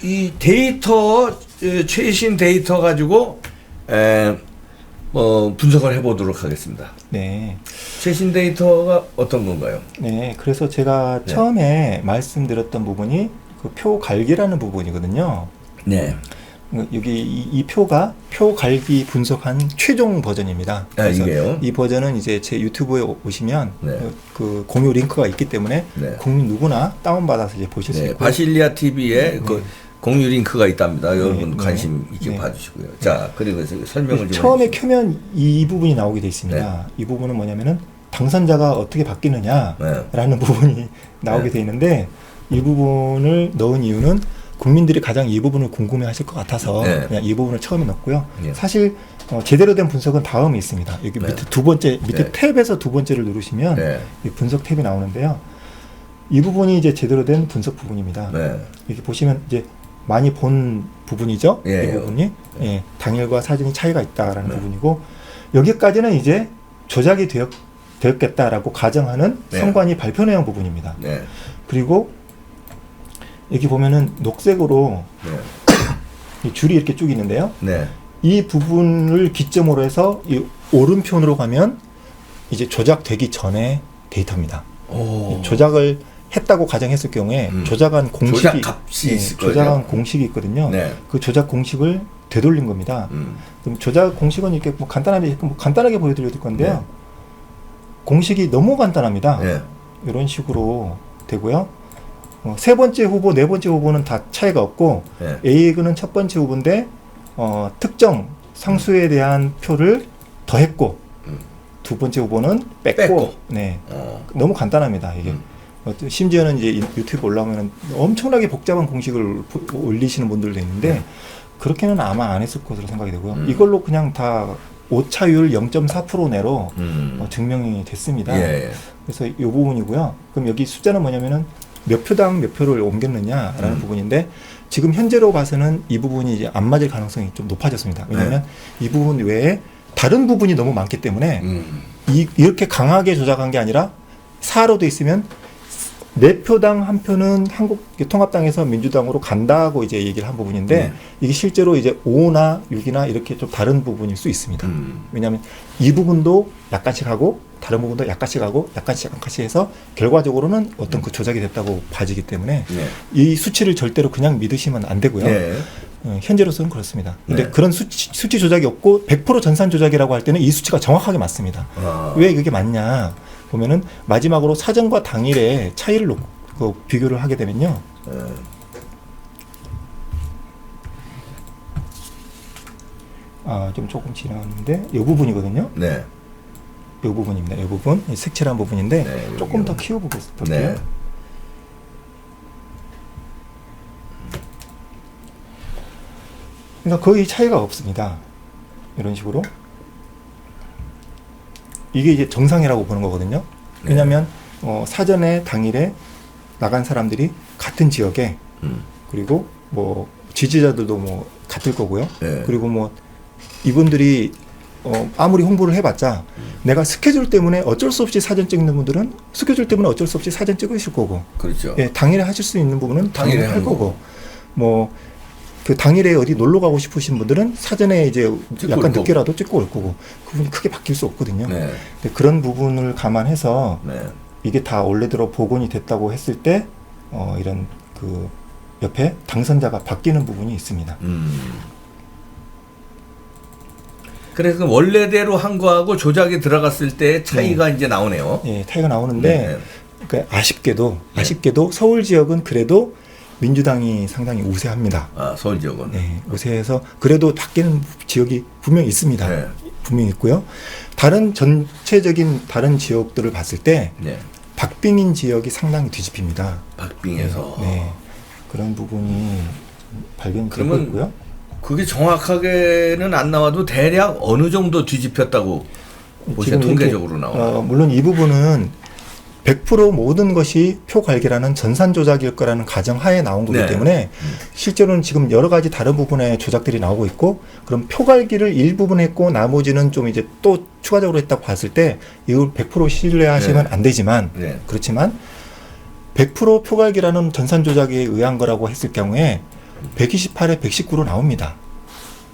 이 데이터 최신 데이터 가지고 분석을 해보도록 하겠습니다. 네. 최신 데이터가 어떤 건가요? 네. 그래서 제가 처음에 말씀드렸던 부분이 그 표 갈기라는 부분이거든요. 네. 여기 이 표가 표 갈기 분석한 최종 버전입니다. 그래서 이게요? 이 버전은 이제 제 유튜브에 오시면 네. 그 공유 링크가 있기 때문에 네. 국민 누구나 다운받아서 이제 보실 수 있고. 바실리아 TV에 그 공유 링크가 있답니다. 여러분 네. 관심 있게 네. 봐주시고요. 자, 그리고 설명을 좀 처음에 해주시죠. 켜면 이 부분이 나오게 돼 있습니다. 네. 이 부분은 뭐냐면은 당선자가 어떻게 바뀌느냐라는 부분이 나오게 돼 있는데 이 부분을 넣은 이유는 국민들이 가장 이 부분을 궁금해하실 것 같아서 그냥 이 부분을 처음에 넣었고요. 사실 제대로 된 분석은 다음에 있습니다. 여기 밑에 두 번째 밑에 탭에서 두 번째를 누르시면 이 분석 탭이 나오는데요. 이 부분이 이제 제대로 된 분석 부분입니다. 이렇게 보시면 이제 많이 본 부분이죠. 이 부분이 당일과 사진이 차이가 있다라는 부분이고 여기까지는 이제 조작이 되었겠다라고 가정하는 선관위 발표 내용 부분입니다. 그리고 여기 보면은 녹색으로 이 줄이 이렇게 쭉 있는데요. 이 부분을 기점으로 해서 이 오른편으로 가면 이제 조작되기 전에 데이터입니다. 조작을 했다고 가정했을 경우에 조작한 공식이 조작 값이 있을 거예요. 조작한 공식이 있거든요. 그 조작 공식을 되돌린 겁니다. 그럼 조작 공식은 이렇게 뭐 간단하게 보여드릴 건데요. 공식이 너무 간단합니다. 이런 식으로 되고요. 세 번째 후보, 네 번째 후보는 다 차이가 없고 A는 첫 번째 후보인데 특정 상수에 대한 표를 더했고 두 번째 후보는 뺐고. 너무 간단합니다. 이게 심지어는 이제 유튜브 올라오면 엄청나게 복잡한 공식을 올리시는 분들도 있는데 그렇게는 아마 안 했을 것으로 생각이 되고요. 이걸로 그냥 다 오차율 0.4% 내로 증명이 됐습니다. 그래서 이 부분이고요. 그럼 여기 숫자는 뭐냐면은 몇 표당 몇 표를 옮겼느냐라는 부분인데 지금 현재로 봐서는 이 부분이 이제 안 맞을 가능성이 좀 높아졌습니다. 왜냐하면 이 부분 외에 다른 부분이 너무 많기 때문에 이렇게 강하게 조작한 게 아니라 4로 돼 있으면 4표당 한 표는 한국통합당에서 민주당으로 간다고 이제 얘기를 한 부분인데 이게 실제로 이제 5나 6이나 이렇게 좀 다른 부분일 수 있습니다. 왜냐하면 이 부분도 약간씩 하고 다른 부분도 약간씩 하고 약간씩 해서 결과적으로는 어떤 그 조작이 됐다고 봐지기 때문에 이 수치를 절대로 그냥 믿으시면 안 되고요. 현재로서는 그렇습니다. 근데 그런 수치 조작이 없고 100% 전산 조작이라고 할 때는 이 수치가 정확하게 맞습니다. 왜 그게 맞냐 보면은 마지막으로 사전과 당일의 차이를 놓고 비교를 하게 되면요. 좀 조금 지나갔는데 이 부분이거든요. 이 부분입니다. 이 부분 색칠한 부분인데 조금 더 키워볼게요. 그러니까 거의 차이가 없습니다. 이런 식으로 이게 이제 정상이라고 보는 거거든요. 왜냐하면 사전에 당일에 나간 사람들이 같은 지역에 그리고 뭐 지지자들도 뭐 같을 거고요. 그리고 뭐 이분들이 아무리 홍보를 해봤자 내가 스케줄 때문에 어쩔 수 없이 사진 찍는 분들은 스케줄 때문에 어쩔 수 없이 사진 찍으실 거고, 그렇죠. 당일에 하실 수 있는 부분은 당일에 할 거고, 뭐 그 당일에 어디 놀러 가고 싶으신 분들은 사전에 이제 약간 늦게라도 찍고 올 거고, 그분이 크게 바뀔 수 없거든요. 근데 그런 부분을 감안해서 이게 다 원래대로 복원이 됐다고 했을 때 이런 그 옆에 당선자가 바뀌는 부분이 있습니다. 그래서 원래대로 한 거하고 조작이 들어갔을 때 차이가 이제 나오네요. 차이가 나오는데 그러니까 아쉽게도 서울 지역은 그래도 민주당이 상당히 우세합니다. 서울 지역은. 우세해서 그래도 바뀌는 지역이 분명히 있습니다. 분명히 있고요. 다른 전체적인 다른 지역들을 봤을 때 박빙인 지역이 상당히 뒤집힙니다. 박빙에서. 그런 부분이 발견되고 있고요. 그게 정확하게는 안 나와도 대략 어느 정도 뒤집혔다고 보시면 통계적으로 나와요. 물론 이 부분은 100% 모든 것이 표 갈기라는 전산 조작일 거라는 가정하에 나온 거기 때문에 실제로는 지금 여러 가지 다른 부분의 조작들이 나오고 있고, 그럼 표 갈기를 일부분 했고 나머지는 좀 이제 또 추가적으로 했다고 봤을 때 이걸 100% 신뢰하시면 안 되지만 그렇지만 100% 표갈기라는 전산 조작에 의한 거라고 했을 경우에 128에 119로 나옵니다.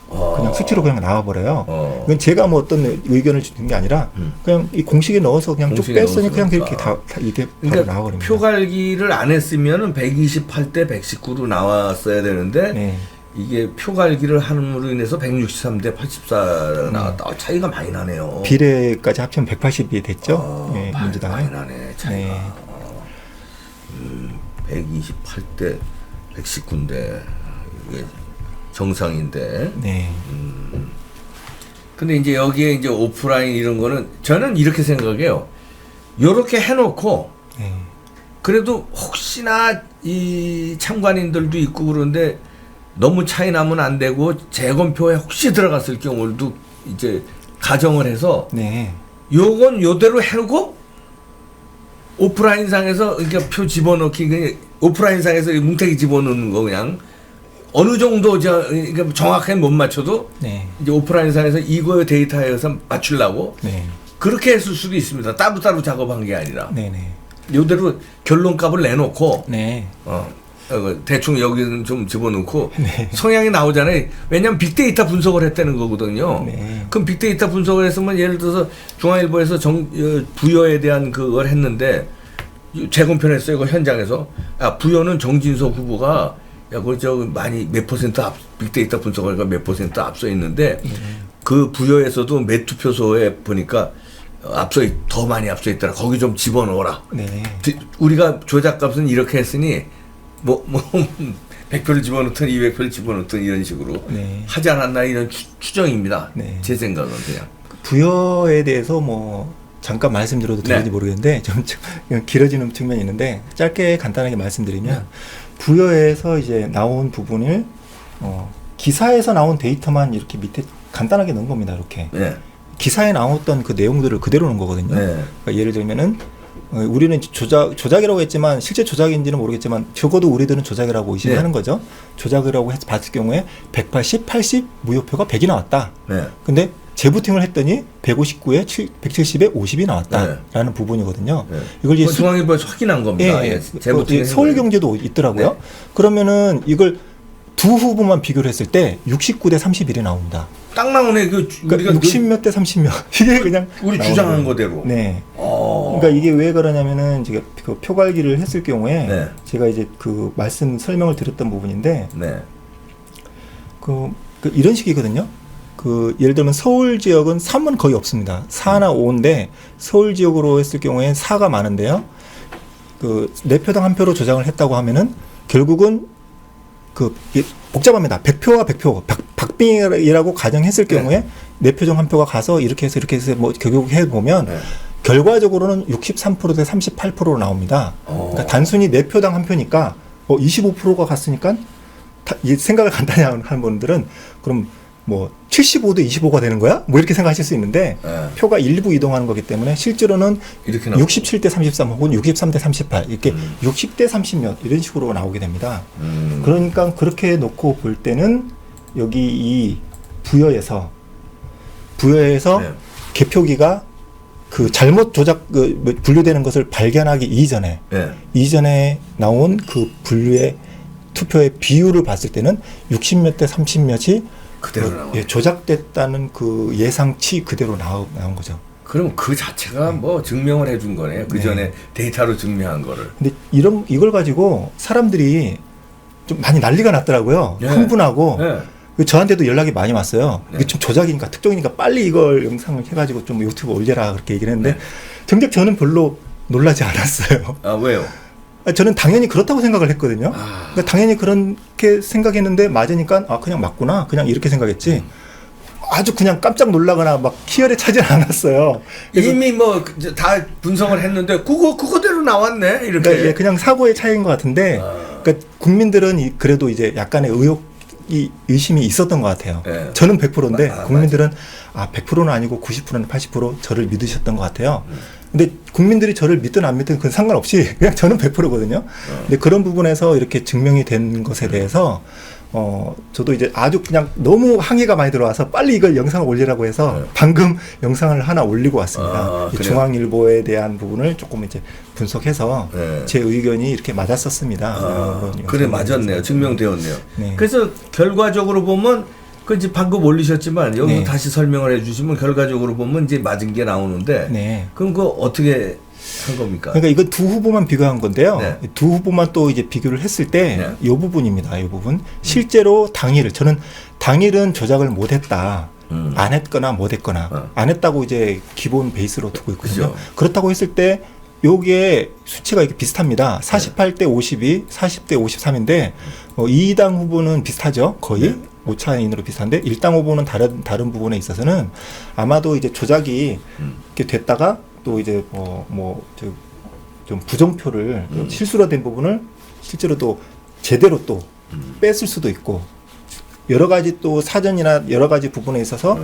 그냥 수치로 그냥 나와버려요. 이건 제가 뭐 어떤 의견을 주는 게 아니라 그냥 이 공식에 넣어서 그냥 쭉 뺐으니 그냥 그렇게 다 이게 바로 나와버립니다. 표갈기를 안 했으면은 128대 119로 나왔어야 되는데 네. 이게 표갈기를 함으로 인해서 163대 84가 나왔다. 차이가 많이 나네요. 비례까지 합치면 180이 됐죠. 예, 민주당에. 많이 나네 차이가. 네. 128대 119인데 이게 정상인데. 네. 근데 이제 여기에 이제 오프라인 이런 거는 저는 이렇게 생각해요. 요렇게 해놓고 네. 그래도 혹시나 이 참관인들도 있고 그런데 너무 차이 나면 안 되고 재검표에 혹시 들어갔을 경우도 이제 가정을 해서 네. 요건 요대로 해놓고 오프라인상에서 그러니까 표 집어넣기 그냥 오프라인상에서 뭉태기 집어넣는 거 그냥 어느 정도 그러니까 정확하게 못 맞춰도 네. 이제 오프라인상에서 이거의 데이터에서 맞추려고 네. 그렇게 했을 수도 있습니다. 따로따로 작업한 게 아니라 네네. 요대로 결론값을 내놓고 네. 대충 여기는 좀 집어넣고 네. 성향이 나오잖아요. 왜냐하면 빅데이터 분석을 했다는 거거든요. 네. 그럼 빅데이터 분석을 했으면 예를 들어서 중앙일보에서 부여에 대한 그걸 했는데 재검표를 했어요. 이거 현장에서 부여는 정진석 후보가 그거 많이 몇 퍼센트 빅데이터 분석을 몇 퍼센트 앞서 있는데 그 부여에서도 몇 투표소에 보니까 더 많이 앞서 있더라. 거기 좀 집어넣어라. 네. 우리가 조작값은 이렇게 했으니 100표를 집어넣든 200표를 집어넣든 이런 식으로 네. 하지 않았나 이런 추정입니다. 네. 제 생각은 그냥. 부여에 대해서 뭐 잠깐 말씀드려도 되는지 네. 모르겠는데 좀 길어지는 측면이 있는데 짧게 간단하게 말씀드리면 부여에서 이제 나온 부분을 기사에서 나온 데이터만 이렇게 밑에 간단하게 넣은 겁니다. 이렇게 네. 기사에 나왔던 그 내용들을 그대로 넣은 거거든요. 네. 그러니까 예를 들면은 우리는 조작이라고 했지만 실제 조작인지는 모르겠지만 적어도 우리들은 조작이라고 의심하는 거죠. 조작이라고 해서 봤을 경우에 180, 80 무효표가 100이 나왔다. 네. 근데 재부팅을 했더니 159에 170에 50이 나왔다라는 부분이거든요. 네. 이걸 이제 중앙일보에서 확인한 겁니다. 서울경제도 있더라고요. 네. 그러면은 이걸 두 후보만 비교를 했을 때 69대 31이 나옵니다. 딱 나오네. 그러니까 60몇 대 30몇 이게 그냥 우리 주장한 거대로. 네. 그러니까 이게 왜 그러냐면은 제가 그 표갈기를 했을 경우에 네. 제가 이제 그 말씀 설명을 드렸던 부분인데 네. 그 이런 식이거든요. 예를 들면 서울 지역은 3은 거의 없습니다. 4나 5인데 서울 지역으로 했을 경우에 4가 많은데요. 내 표당 한 표로 조작을 했다고 하면은 결국은 복잡합니다. 100표와 100표, 박빙이라고 가정했을 경우에 내 표정 한 표가 가서 이렇게 해서 뭐 결국 해보면 결과적으로는 63%대 38%로 나옵니다. 그러니까 단순히 내 표당 한 표니까 25%가 갔으니까 생각을 간단히 하는 분들은 그럼 뭐 75대 25가 되는 거야? 뭐 이렇게 생각하실 수 있는데 표가 일부 이동하는 거기 때문에 실제로는 67대 33 혹은 63대 38 이렇게 60대 30몇 이런 식으로 나오게 됩니다. 그러니까 그렇게 놓고 볼 때는 여기 이 부여에서 네. 개표기가 잘못 조작 분류되는 것을 발견하기 이전에 나온 그 분류의 투표의 비율을 봤을 때는 60몇 대 30몇이 그대로 나와요. 조작됐다는 그 예상치 그대로 나온 거죠. 그럼 그 자체가 뭐 증명을 해준 거네요. 그 전에 데이터로 증명한 거를. 근데 이걸 가지고 사람들이 좀 많이 난리가 났더라고요. 흥분하고. 저한테도 연락이 많이 왔어요. 이게 좀 조작이니까 특종이니까 빨리 이걸 영상을 해가지고 좀 유튜브 올려라 그렇게 얘기를 했는데 정작 저는 별로 놀라지 않았어요. 왜요? 저는 당연히 그렇다고 생각을 했거든요. 그러니까 당연히 그렇게 생각했는데 맞으니까 그냥 맞구나. 그냥 이렇게 생각했지. 아주 그냥 깜짝 놀라거나 막 희열에 차진 않았어요. 이미 뭐 다 분석을 했는데 그거대로 나왔네. 이렇게. 그러니까 그냥 사고의 차이인 것 같은데 그러니까 국민들은 그래도 이제 약간의 의심이 있었던 것 같아요. 저는 100%인데 국민들은 100%는 아니고 90%는 80% 저를 믿으셨던 것 같아요. 근데 국민들이 저를 믿든 안 믿든 그건 상관없이 그냥 저는 100%거든요. 근데 그런 부분에서 이렇게 증명이 된 것에 대해서 저도 이제 아주 그냥 너무 항의가 많이 들어와서 빨리 이걸 영상을 올리라고 해서 방금 영상을 하나 올리고 왔습니다. 중앙일보에 대한 부분을 조금 이제 분석해서 네. 제 의견이 이렇게 맞았었습니다. 그래 맞았네요. 증명되었네요. 네. 그래서 결과적으로 보면 그 이제 방금 올리셨지만 여기서 네. 다시 설명을 해주시면 결과적으로 보면 이제 맞은 게 나오는데 네. 그럼 그거 어떻게 한 겁니까? 그러니까 이거 두 후보만 비교한 건데요. 네. 두 후보만 또 이제 비교를 했을 때 이 네. 부분입니다. 이 부분 실제로 저는 당일은 조작을 못했다. 안 했거나 못했거나 안 했다고 이제 기본 베이스로 두고 있거든요. 그죠. 그렇다고 했을 때 요게 수치가 이렇게 비슷합니다. 48대 52, 40대 53인데 2당 후보는 비슷하죠. 거의 네. 오차인으로 비슷한데 1당 후보는 다른 부분에 있어서는 아마도 이제 조작이 이렇게 됐다가 또 이제 좀 부정표를 실수로 된 부분을 실제로 또 제대로 또 뺐을 수도 있고 여러 가지 또 사전이나 여러 가지 부분에 있어서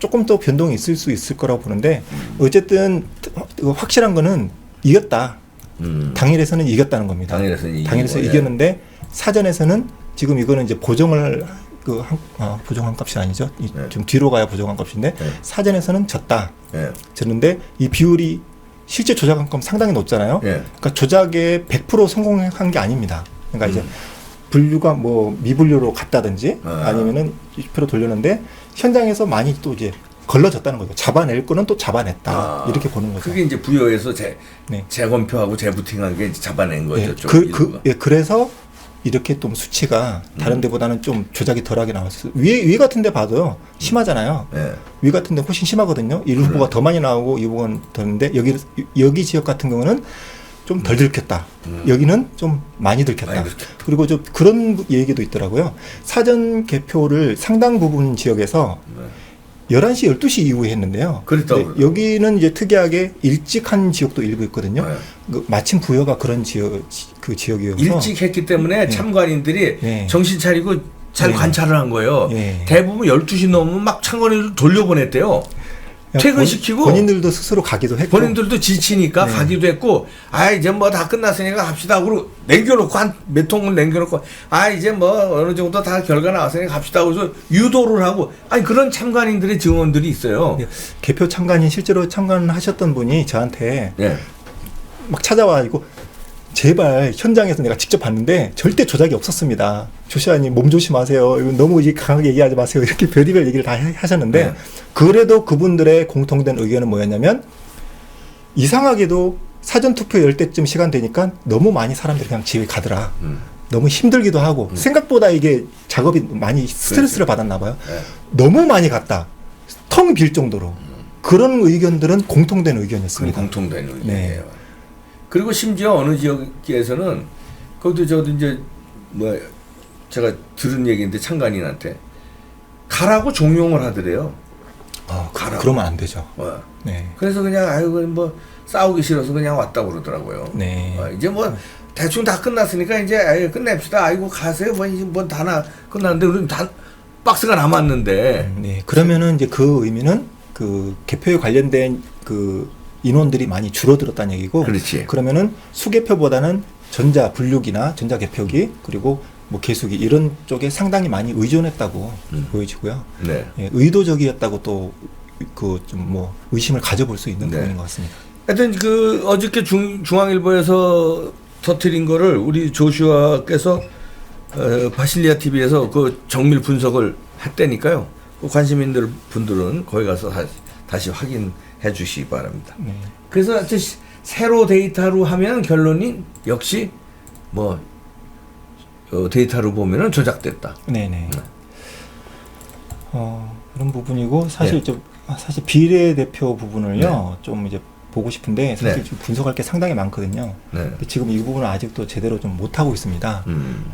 조금 더 변동이 있을 수 있을 거라고 보는데 어쨌든 확실한 거는 이겼다. 당일에서는 이겼다는 겁니다. 당일에서 이겼는데 사전에서는 지금 이거는 이제 보정을 보정한 값이 아니죠. 좀 뒤로 가야 보정한 값인데 사전에서는 졌다. 졌는데 이 비율이 실제 조작한 건 상당히 높잖아요. 그러니까 조작에 100% 성공한 게 아닙니다. 그러니까 이제 분류가 미분류로 갔다든지 아니면은 20% 돌렸는데 현장에서 많이 또 이제 걸러졌다는 거죠. 잡아낼 거는 또 잡아냈다. 이렇게 보는 거죠. 그게 이제 부여에서 재검표하고 재부팅한 게 이제 잡아낸 거죠. 그래서 이렇게 좀 수치가 다른 데보다는 좀 조작이 덜하게 나왔어요. 위 같은 데 봐도 심하잖아요. 위 같은 데 훨씬 심하거든요. 이 후보가 더 많이 나오고 이 후보가 더는데 여기 지역 같은 경우는 좀 덜 들켰다. 여기는 좀 많이 들켰다. 그리고 좀 그런 얘기도 있더라고요. 사전 개표를 상당 부분 지역에서 11시, 12시 이후에 했는데요. 여기는 이제 특이하게 일찍 한 지역도 일부 있거든요. 마침 부여가 그런 지역이어서 일찍 했기 때문에 참관인들이 정신 차리고 잘 관찰을 한 거예요. 대부분 12시 넘으면 막 참관인들 돌려보냈대요. 퇴근시키고 본인들도 스스로 가기도 했고 본인들도 지치니까 가기도 했고 이제 다 끝났으니까 갑시다. 그리고 남겨놓고 몇 통을 남겨놓고 이제 어느 정도 다 결과 나왔으니까 갑시다. 그래서 유도를 하고 그런 참관인들의 증언들이 있어요. 개표 참관인 실제로 참관하셨던 분이 저한테 막 찾아와가지고 제발 현장에서 내가 직접 봤는데 절대 조작이 없었습니다. 조시아님 몸 조심하세요. 너무 강하게 얘기하지 마세요. 이렇게 별의별 얘기를 다 하셨는데 그래도 그분들의 공통된 의견은 뭐였냐면 이상하게도 사전투표 열 때쯤 시간 되니까 너무 많이 사람들이 그냥 집에 가더라. 너무 힘들기도 하고 생각보다 이게 작업이 많이 스트레스를 받았나 봐요. 너무 많이 갔다. 텅 빌 정도로. 그런 의견들은 공통된 의견이었습니다. 공통된 의견이에요. 그리고 심지어 어느 지역에서는 거기도 저도 이제 제가 들은 얘기인데 참관인한테 가라고 종용을 하더래요. 가라고. 그러면 안 되죠. 그래서 그냥 싸우기 싫어서 그냥 왔다 그러더라고요. 이제 대충 다 끝났으니까 이제 끝냅시다. 가세요. 이제 다 끝났는데 우리는 다 박스가 남았는데. 그러면은 이제 그 의미는 그 개표에 관련된 인원들이 많이 줄어들었다는 얘기고. 그렇지. 그러면은 수개표보다는 전자 분류기나 전자 개표기 그리고 개수기 이런 쪽에 상당히 많이 의존했다고 보여지고요. 의도적이었다고 또 좀 의심을 가져볼 수 있는 부분인 것 같습니다. 하여튼 어저께 중앙일보에서 터뜨린 거를 우리 조슈아께서 바실리아 TV에서 그 정밀 분석을 했다니까요. 관심 있는 분들은 거기 가서 다시 확인해 주시기 바랍니다. 그래서 세로 데이터로 하면 결론이 역시 데이터로 보면은 조작됐다. 그런 부분이고 사실 사실 비례대표 부분을요 좀 이제 보고 싶은데 사실 좀 분석할 게 상당히 많거든요. 근데 지금 이 부분은 아직도 제대로 좀 못 하고 있습니다.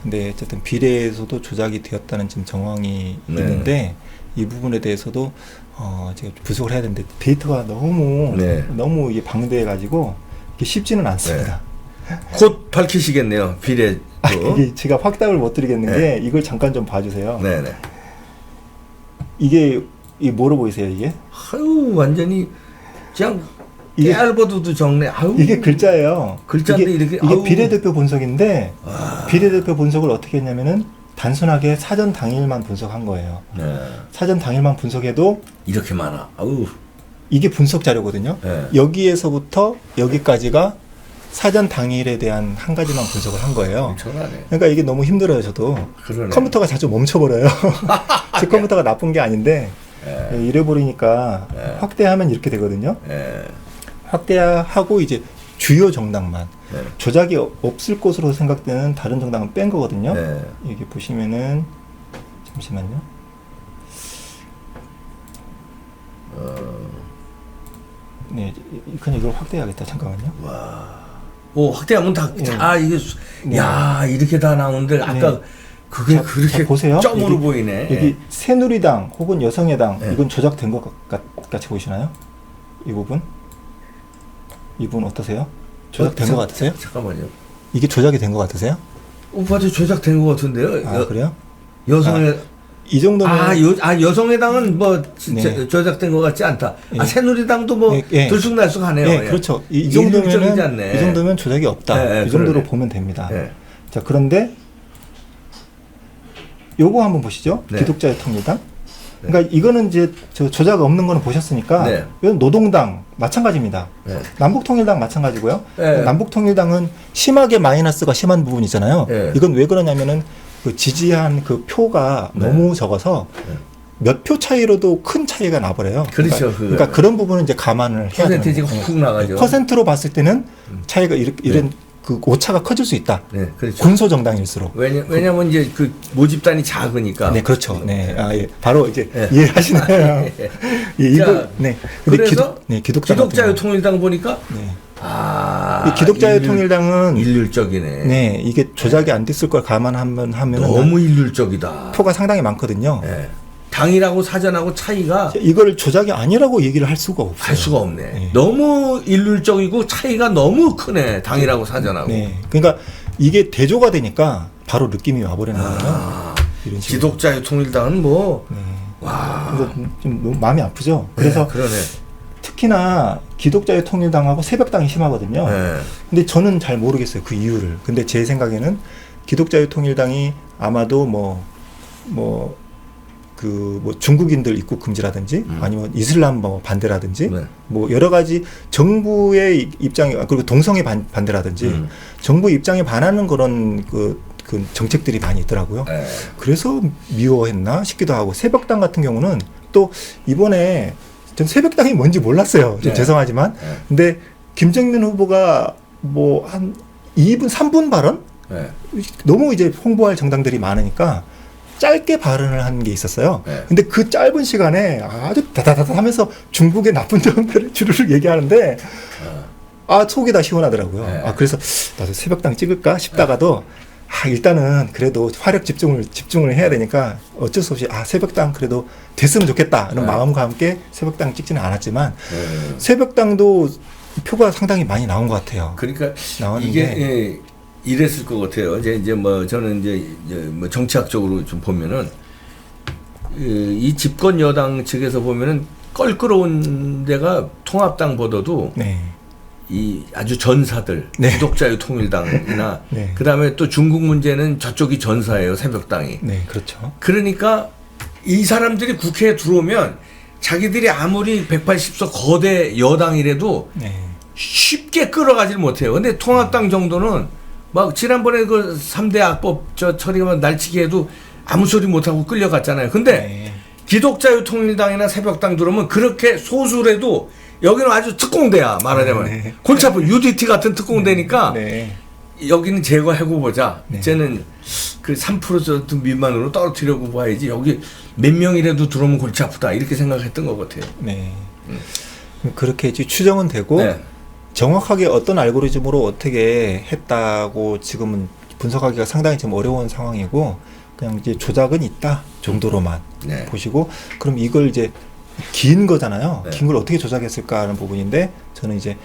근데 어쨌든 비례에서도 조작이 되었다는 지금 정황이 있는데 이 부분에 대해서도 제가 분석을 해야 되는데 데이터가 너무 이게 방대해가지고 이게 쉽지는 않습니다. 곧 밝히시겠네요. 비례. 이게 제가 확답을 못 드리겠는 게 이걸 잠깐 좀 봐주세요. 네네. 이게 뭐로 보이세요 이게? 완전히 그냥 깨알버두도 적네. 이게 글자예요. 글자인데 이게 비례대표 분석인데 비례대표 분석을 어떻게 했냐면은 단순하게 사전 당일만 분석한 거예요. 사전 당일만 분석해도 이렇게 많아. 이게 분석 자료거든요. 여기에서부터 여기까지가 사전 당일에 대한 한 가지만 분석을 한 거예요. 엄청나네. 그러니까 이게 너무 힘들어요, 저도. 그러네. 컴퓨터가 자주 멈춰버려요. 제 컴퓨터가 나쁜 게 아닌데 이래버리니까 확대하면 이렇게 되거든요. 확대하고 이제 주요 정당만 조작이 없을 것으로 생각되는 다른 정당은 뺀 거거든요. 여기 보시면은 잠시만요. 네, 그냥 이걸 확대해야겠다. 잠깐만요. 와, 오 확대하면 다 이게 네. 야 이렇게 다 나오는데 아까 네. 그게 자, 그렇게 보세요. 점으로 여기, 보이네. 여기 새누리당 혹은 여성의당 이건 조작된 것 같이 보이시나요? 이 부분 어떠세요? 조작된 것 같으세요? 잠깐만요. 이게 조작이 된 것 같으세요? 오빠도 조작된 것 같은데요. 아 그래요? 여성의 이 정도면 여성의당은 뭐 네. 조작된 것 같지 않다. 예. 새누리당도 뭐 예. 들쑥날쑥하네요. 네, 그렇죠. 이 정도면 조작이 없다. 이 정도로 그러네. 보면 됩니다. 네. 자, 그런데 요거 한번 보시죠. 네. 기독자의 통일당. 그러니까 이거는 이제 조작 없는 거는 보셨으니까 네. 이건 노동당 마찬가지입니다. 네. 남북통일당 마찬가지고요. 네. 남북통일당은 심하게 마이너스가 심한 부분이 있잖아요. 네. 이건 왜 그러냐면은 그 지지한 그 표가 네. 너무 적어서 몇 표 차이로도 큰 차이가 나버려요. 그렇죠. 그러니까 그런 부분은 이제 감안을 해야 되는 퍼센테이지가 거예요. 훅 나가죠. 퍼센트로 봤을 때는 차이가 이런 네. 그 오차가 커질 수 있다. 네, 그렇죠. 군소 정당일수록. 왜냐면 이제 그 모집단이 작으니까. 네, 그렇죠. 네, 예. 바로 이제 네. 이해하시네요. 예, 이거, 자, 네. 근데 그래서 기독자의 통일당 보니까 네. 이 기독자의 통일당은 일률적이네. 네, 이게 조작이 안 됐을 걸 감안하면은 너무 일률적이다. 표가 상당히 많거든요. 네. 당일하고 사전하고 차이가 이걸 조작이 아니라고 얘기를 할 수가 없어요. 할 수가 없네. 네. 너무 일률적이고 차이가 너무 크네. 당일하고 사전하고. 네, 그러니까 이게 대조가 되니까 바로 느낌이 와버리는 거예요. 이런 식으로. 기독자의 통일당은 뭐 네. 와. 그래서 좀 너무 마음이 아프죠. 그래서 네, 그러네. 특히나 기독자의 통일당하고 새벽당이 심하거든요. 네. 근데 저는 잘 모르겠어요. 그 이유를. 근데 제 생각에는 기독자의 통일당이 아마도 중국인들 입국 금지라든지 아니면 이슬람 반대라든지 네. 뭐 여러 가지 정부의 입장에 그리고 동성애 반대라든지 정부 입장에 반하는 그런 그 정책들이 많이 있더라고요. 네. 그래서 미워했나 싶기도 하고 새벽당 같은 경우는 또 이번에 전 새벽당이 뭔지 몰랐어요. 좀 네. 죄송하지만. 네. 근데 김정민 후보가 뭐 한 2분, 3분 발언? 네. 너무 이제 홍보할 정당들이 많으니까 짧게 발언을 한 게 있었어요. 네. 근데 그 짧은 시간에 아주 다다다다 하면서 중국의 나쁜 점들을 주르륵 얘기하는데 속이 다 시원하더라고요. 네. 그래서 나도 새벽당 찍을까 싶다가도 일단은 그래도 화력 집중을 해야 되니까 어쩔 수 없이 새벽당 그래도 됐으면 좋겠다 이런 네. 마음과 함께 새벽당 찍지는 않았지만 새벽당도 표가 상당히 많이 나온 것 같아요. 그러니까 나왔는데 이게 이랬을 것 같아요. 이제 뭐 저는 이제 뭐 정치학적으로 좀 보면은 이 집권 여당 측에서 보면은 껄끄러운 데가 통합당보다도 네. 이 아주 전사들 네. 기독자유 통일당이나 네. 그다음에 또 중국 문제는 저쪽이 전사예요. 새벽당이. 네, 그렇죠. 그러니까 이 사람들이 국회에 들어오면 자기들이 아무리 180석 거대 여당이라도 네. 쉽게 끌어가질 못해요. 근데 통합당 정도는 막 지난번에 그 3대 악법 처리가 날치기 해도 아무 소리 못하고 끌려갔잖아요. 근데 네. 기독자유 통일당이나 새벽당 들어오면 그렇게 소수라도 여기는 아주 특공대야 말하자면. 네. 골치 아프 UDT 같은 특공대니까 네. 여기는 제거하고 보자. 네. 이제는 그 3% 미만으로 떨어뜨려고 봐야지. 여기 몇 명이라도 들어오면 골치 아프다. 이렇게 생각했던 것 같아요. 네. 그렇게 추정은 되고 네. 정확하게 어떤 알고리즘으로 어떻게 했다고 지금은 분석하기가 상당히 좀 어려운 상황이고 그냥 이제 조작은 있다 정도로만 네. 보시고 그럼 이걸 이제 긴 거잖아요. 네. 긴 걸 어떻게 조작했을까 하는 부분인데 저는 이제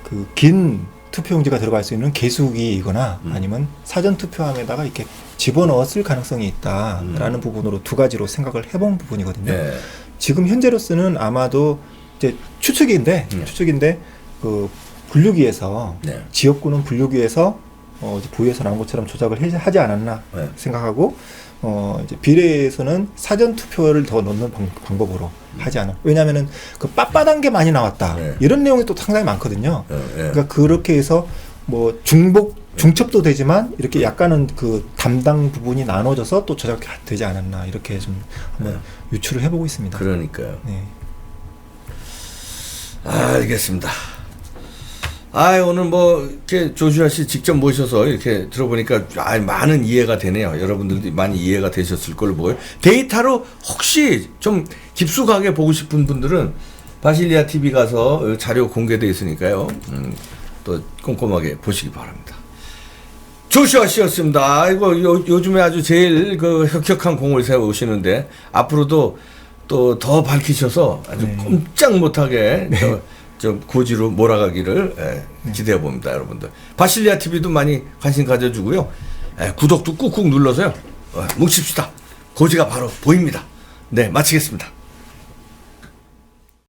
그 긴 투표용지가 들어갈 수 있는 개수기이거나 아니면 사전 투표함에다가 이렇게 집어넣었을 가능성이 있다라는 부분으로 두 가지로 생각을 해본 부분이거든요. 네. 지금 현재로서는 아마도 이제 추측인데 그 분류기에서 네. 지역구는 분류기에서 이제 부위에서 나온 것처럼 조작을 하지 않았나 네. 생각하고 이제 비례에서는 사전 투표를 더 넣는 방법으로 하지 않아. 왜냐하면은 그 빳빳한 게 많이 나왔다. 네. 이런 내용이 또 상당히 많거든요. 네. 그러니까 그렇게 해서 뭐 중첩도 되지만 이렇게 약간은 그 담당 부분이 나눠져서 또 조작되지 않았나 이렇게 좀 한번 유추를 해보고 있습니다. 그러니까요. 네. 알겠습니다. 오늘 뭐 이렇게 조슈아 씨 직접 모셔서 이렇게 들어보니까 많은 이해가 되네요. 여러분들도 많이 이해가 되셨을 걸로 보여요. 데이터로 혹시 좀 깊숙하게 보고 싶은 분들은 바실리아 TV 가서 자료 공개되어 있으니까요. 또 꼼꼼하게 보시기 바랍니다. 조슈아 씨였습니다. 요즘에 아주 제일 그 혁혁한 공을 세우시는데 앞으로도 또 더 밝히셔서 아주 네. 꼼짝 못하게 좀 고지로 몰아가기를 기대해 봅니다, 여러분들. 바실리아 TV도 많이 관심 가져주고요. 구독도 꾹꾹 눌러서요. 뭉칩시다. 고지가 바로 보입니다. 네, 마치겠습니다.